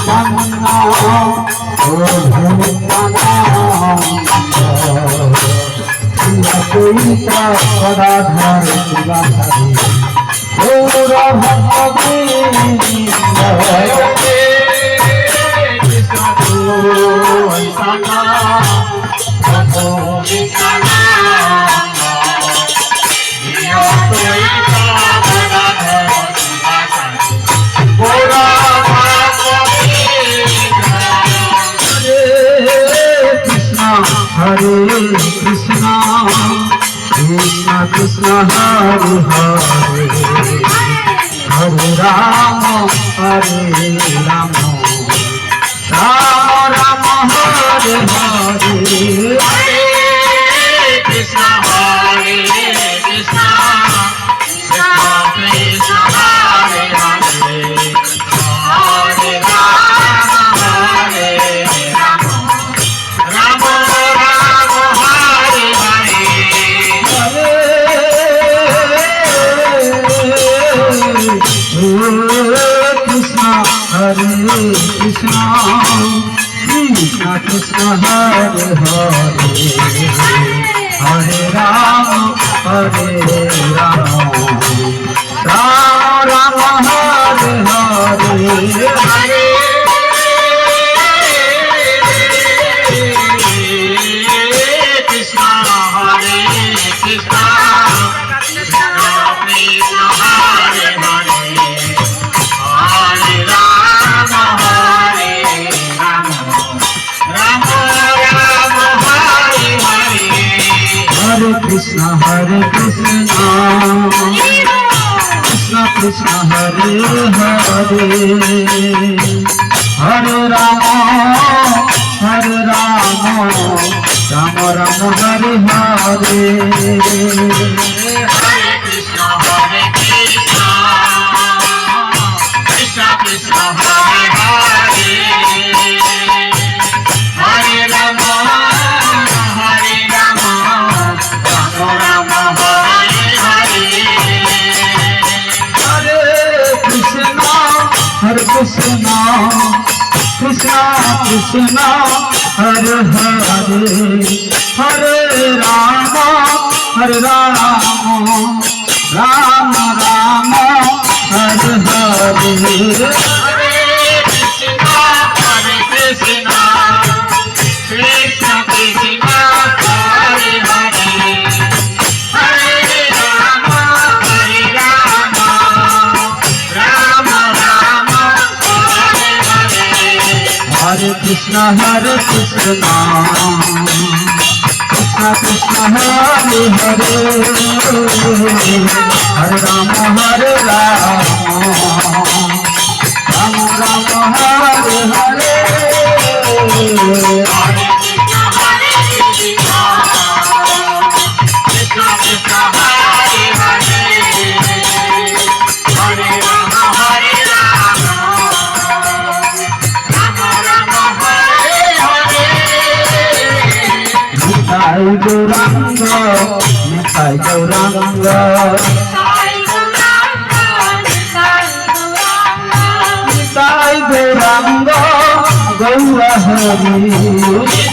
কান্না ও ভূমিকানা কইতা রাধার শিবাধারী ও Radha Hare Krishna, Krishna Krishna Hare Hare, Hare Rama, Hare Rama, Rama Rama Hare Hare, Hare Krishna, Hare Krishna, Krishna Krishna Hare Hare, Hare Rama, Hare Rama, Rama Krishna Hare Krishna Krishna Krishna Hare Hare Hare Rama Hare Rama Rama Rama Hare Hare Hare Krishna Hare Krishna Krishna Hare Krishna Krishna Krishna Hare Hare Hare Rama Rama Rama Hare Hare Hare Krishna Hare Krishna Krishna Krishna Hare Hare Hare Rama Hare Krishna, Krishna Krishna, Hare Hare, Hare Rama, Rama Rama, Hare Hare. Hare Krishna, Krishna Krishna, Hare Hare. Hare Rama, Rama Rama, Hare Krishna, Krishna Krishna, Hare Hare, Hare Rama, Rama Rama, Hare Hare. Gauranga, Nitai Gauranga, Nitai Gauranga, Gaura Hari.